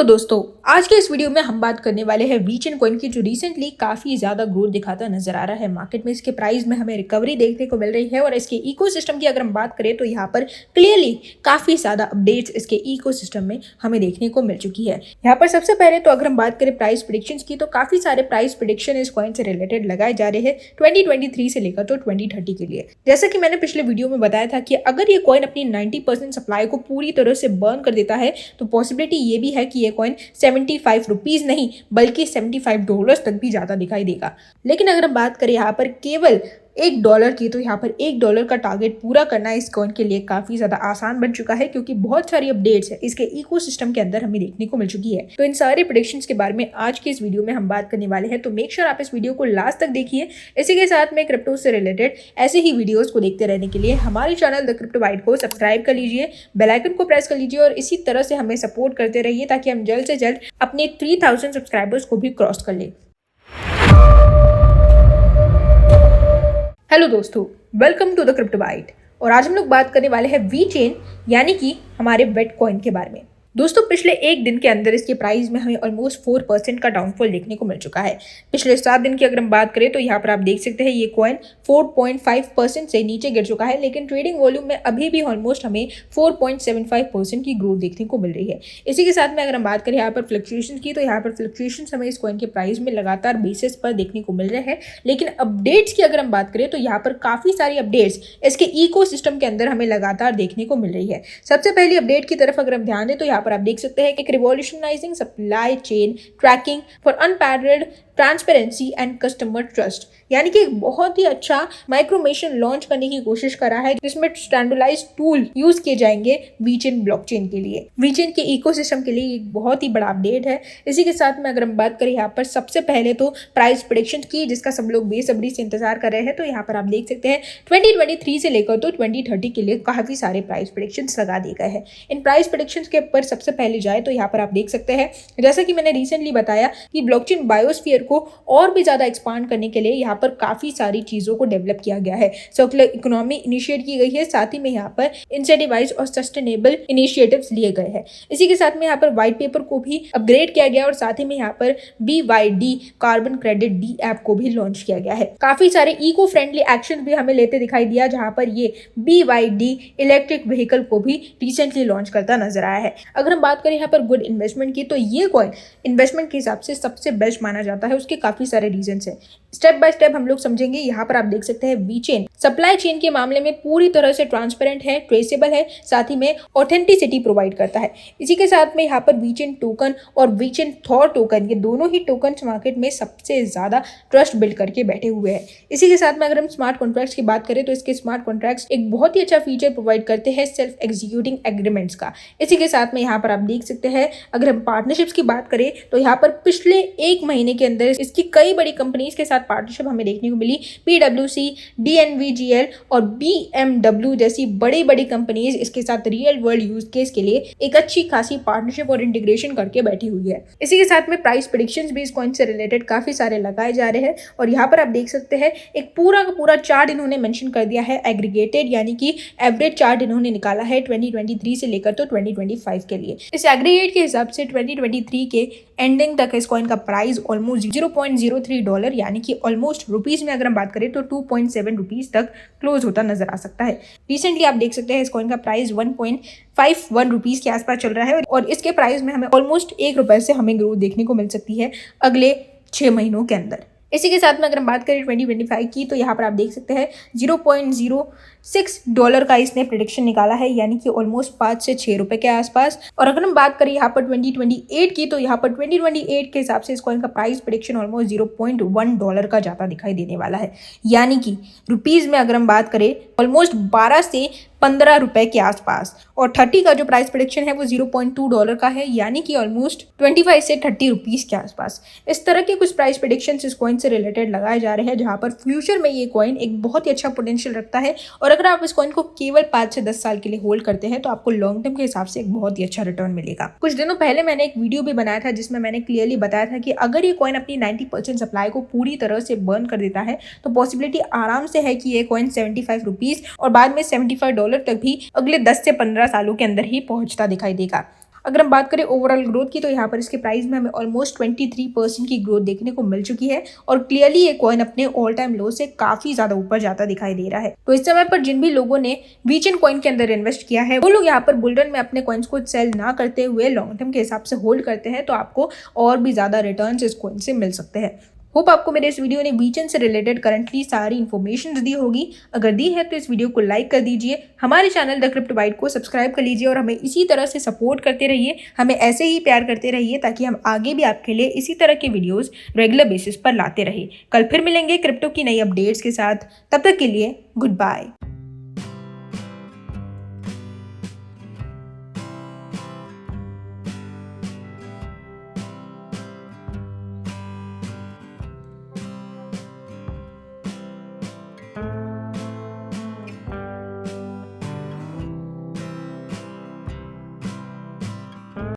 तो दोस्तों आज के इस वीडियो में हम बात करने वाले हैं वीचेन कॉइन की, जो रिसेंटली काफी ज्यादा ग्रोथ दिखाता नजर आ रहा है मार्केट में। इसके प्राइस में हमें रिकवरी देखने को मिल रही है और इसके इकोसिस्टम की अगर हम बात करें तो यहाँ पर क्लियरली काफी ज्यादा अपडेट्स इसके इकोसिस्टम में हमें देखने को मिल चुकी है। यहाँ पर सबसे पहले तो अगर हम बात करें प्राइस प्रेडिक्शन की, तो काफी सारे प्राइस प्रेडिक्शन इस कॉइन से रिलेटेड लगाए जा रहे हैं 2023 से लेकर तो 2030 के लिए। जैसा कि मैंने पिछले वीडियो में बताया था कि अगर ये कॉइन अपनी 90% सप्लाई को पूरी तरह से बर्न कर देता है तो पॉसिबिलिटी ये भी है कि ये कॉइन 75 रुपीज नहीं बल्कि $75 तक भी ज्यादा दिखाई देगा। लेकिन अगर हम बात करें यहाँ पर केवल $1 की, तो यहाँ पर $1 का टारगेट पूरा करना इस कॉइन के लिए काफी ज्यादा आसान बन चुका है, क्योंकि बहुत सारी अपडेट्स है इसके इकोसिस्टम के अंदर हमें देखने को मिल चुकी है। तो इन सारे प्रेडिक्शंस के बारे में आज की इस वीडियो में हम बात करने वाले हैं, तो मेक श्योर आप इस वीडियो को लास्ट तक देखिए। इसी के साथ में क्रिप्टो से रिलेटेड ऐसे ही वीडियोस को देखते रहने के लिए हमारे चैनल द क्रिप्टो बाइट को सब्सक्राइब कर लीजिए, बेल आइकन को प्रेस कर लीजिए और इसी तरह से हमें सपोर्ट करते रहिए ताकि हम जल्द से जल्द अपने 3000 सब्सक्राइबर्स को भी क्रॉस कर लें। हेलो दोस्तों, welcome to the Crypto Bite. और आज हम लोग बात करने वाले हैं वीचेन यानी कि हमारे बिटकॉइन के बारे में। दोस्तों पिछले एक दिन के अंदर इसके प्राइस में हमें ऑलमोस्ट 4% का डाउनफॉल देखने को मिल चुका है। पिछले 7 दिन की अगर हम बात करें तो यहाँ पर आप देख सकते हैं ये कॉइन 4.5% से नीचे गिर चुका है, लेकिन ट्रेडिंग वॉल्यूम में अभी भी ऑलमोस्ट हमें 4.75% की ग्रोथ देखने को मिल रही है। इसी के साथ में अगर हम बात करें यहाँ पर फ्लक्चुएशन की, तो यहाँ पर फ्लक्चुएशन हमें इस कॉइन के प्राइस में लगातार बेसिस पर देखने को मिल रहे हैं। लेकिन अपडेट्स की अगर हम बात करें तो यहाँ पर काफी सारी अपडेट्स इसके इकोसिस्टम के अंदर हमें लगातार देखने को मिल रही है। सबसे पहली अपडेट की तरफ अगर हम ध्यान दें तो यहाँ पर आप देख सकते हैं कि revolutionising supply chain tracking for unparalleled transparency and customer trust, यानी कि एक बहुत ही अच्छा माइक्रोमेशन लॉन्च करने की कोशिश कर रहा है जिसमें स्टैंडर्डाइज्ड टूल यूज किए जाएंगे वीचेन ब्लॉकचेन के लिए। वीचेन के इकोसिस्टम के लिए एक बहुत ही बड़ा अपडेट है। इसी के साथ में अगर हम बात करें यहाँ पर सबसे पहले तो प्राइस प्रेडिक्शन की, जिसका सब लोग बेसब्री से इंतजार कर रहे हैं, तो यहाँ पर आप देख सकते हैं 2023 से लेकर तो 2030 के लिए काफी सारे प्राइस प्रेडिक्शन लगा दिए गए हैं। इन प्राइस प्रेडिक्शन के ऊपर सबसे पहले जाए तो यहाँ पर आप देख सकते हैं, जैसा कि मैंने रिसेंटली बताया कि ब्लॉकचेन बायोस्फीयर को और भी ज्यादा एक्सपांड करने के लिए यहाँ पर काफी सारी चीजों को डेवलप किया गया है। सर्कुलर इकोनॉमी इनिशिएट की गई है, साथ ही में यहाँ पर इंसेंटिवाइज और सस्टेनेबल इनिशिएटिव्स लिए गए हैं। इसी के साथ में यहाँ पर व्हाइट पेपर को भी अपग्रेड किया गया और साथ ही में यहाँ पर BYD carbon credit D app को भी लॉन्च किया गया है। काफी सारे इको फ्रेंडली एक्शन भी हमें लेते दिखाई दिया, जहां पर ये BYD इलेक्ट्रिक व्हीकल को भी रिसेंटली लॉन्च करता नजर आया है। अगर हम बात करें यहाँ पर गुड इन्वेस्टमेंट की, तो ये कॉइन इन्वेस्टमेंट के हिसाब से सबसे बेस्ट माना जाता है। उसके काफी सारे रीजंस हैं, स्टेप बाय स्टेप हम लोग समझेंगे। यहाँ पर आप देख सकते हैं वीचेन सप्लाई चेन के मामले में पूरी तरह से ट्रांसपेरेंट है, ट्रेसेबल है, साथ ही में ऑथेंटिसिटी प्रोवाइड करता है। इसी के साथ में यहाँ पर वीचेन टोकन और वीचेन थॉर टोकन, ये दोनों ही टोकन मार्केट में सबसे ज्यादा ट्रस्ट बिल्ड करके बैठे हुए हैं। इसी के साथ में अगर हम स्मार्ट कॉन्ट्रैक्ट्स की बात करें तो इसके स्मार्ट कॉन्ट्रैक्ट्स एक बहुत ही अच्छा फीचर प्रोवाइड करते हैं सेल्फ एग्जीक्यूटिंग एग्रीमेंट्स का। इसी के साथ में यहाँ पर आप देख सकते हैं, अगर हम पार्टनरशिप्स की बात करें तो यहाँ पर पिछले एक महीने के अंदर इसकी कई बड़ी कंपनीज के साथ पार्टनरशिप हमें देखने को मिली। PwC, DNVGL और BMW जैसी बड़ी बड़ी कंपनीज इसके साथ रियल वर्ल्ड यूज केस के लिए एक अच्छी खासी पार्टनरशिप और इंटीग्रेशन करके बैठी हुई है। इसी के साथ में प्राइस प्रेडिक्शंस भी इस कॉइन से रिलेटेड काफी सारे लगाए जा रहे हैं और यहाँ पर आप देख सकते हैं एक पूरा का पूरा चार्ट इन्होंने मेंशन कर दिया है एग्रीगेटेड, यानी कि एवरेज चार्ट इन्होंने निकाला है 2023 से लेकर तो 2025 के लिए। इस एग्रीगेट के हिसाब से 2023 के एंडिंग तक इस कॉइन का प्राइस ऑलमोस्ट $0.03 यानी कि ऑलमोस्ट रुपीज में अगर हम बात करें तो 2.7 रुपीज तक क्लोज होता नजर आ सकता है। रिसेंटली आप देख सकते हैं इस कॉइन का प्राइस 1.51 रुपीज के आसपास चल रहा है और इसके प्राइस में हमें ऑलमोस्ट $1 से हमें ग्रोथ देखने को मिल सकती है अगले 6 महीनों के अंदर। इसी के साथ में अगर हम बात करें 2025 की, तो यहाँ पर आप देख सकते हैं $0.06 का इसने प्रेडिक्शन निकाला है, यानी कि ऑलमोस्ट 5 से 6 रुपए के आसपास। और अगर हम बात करें यहाँ पर 2028 की, तो यहाँ पर 2028 के हिसाब से इस कॉइन का प्राइस प्रेडिक्शन ऑलमोस्ट $0.1 का ज्यादा दिखाई देने वाला है, यानी कि रुपीज में अगर हम बात करें ऑलमोस्ट 12 से 15 रुपए के आसपास। और 30 का जो प्राइस प्रेडिक्शन है वो $0.2 का है, यानी कि ऑलमोस्ट 25 से 30 रुपीज के आसपास। इस तरह के कुछ प्राइस प्रेडिक्शन इस कॉइन से रिलेटेड लगाए जा रहे हैं, जहां पर फ्यूचर में ये कॉइन एक बहुत ही अच्छा पोटेंशियल रखता है। और अगर आप इस कॉइन को केवल 5 से 10 साल के लिए होल्ड करते हैं तो आपको लॉन्ग टर्म के हिसाब से एक बहुत ही अच्छा रिटर्न मिलेगा। कुछ दिनों पहले मैंने एक वीडियो भी बनाया था जिसमें मैंने क्लियरली बताया था कि अगर ये कॉइन अपनी 90% सप्लाई को पूरी तरह से बर्न कर देता है तो पॉसिबिलिटी आराम से है कि ये कॉइन 75 रुपीज और बाद में $75 तक भी अगले 10 से 15 सालों के अंदर ही पहुंचता दिखाई देगा। अगर हम बात करें ओवरऑल ग्रोथ की, तो यहाँ पर इसके प्राइस में हमें ऑलमोस्ट 23% की ग्रोथ देखने को मिल चुकी है और क्लियरली ये कॉइन अपने ऑल टाइम लो से काफी ज्यादा ऊपर जाता दिखाई दे रहा है। तो इस समय पर जिन भी लोगों ने वीचेन कॉइन के अंदर इन्वेस्ट किया है वो लोग यहाँ पर बुल रन में अपने कॉइन्स को सेल ना करते हुए लॉन्ग टर्म के हिसाब से होल्ड करते हैं, तो आपको और भी ज्यादा रिटर्न्स इस कॉइन से मिल सकते हैं। होप आपको मेरे इस वीडियो ने वीचेन से रिलेटेड करंटली सारी इन्फॉर्मेशन दी होगी। अगर दी है तो इस वीडियो को लाइक कर दीजिए, हमारे चैनल द क्रिप्टो बाइट को सब्सक्राइब कर लीजिए और हमें इसी तरह से सपोर्ट करते रहिए, हमें ऐसे ही प्यार करते रहिए ताकि हम आगे भी आपके लिए इसी तरह के वीडियोस रेगुलर बेसिस पर लाते रहे। कल फिर मिलेंगे क्रिप्टो की नई अपडेट्स के साथ, तब तक के लिए गुड बाय।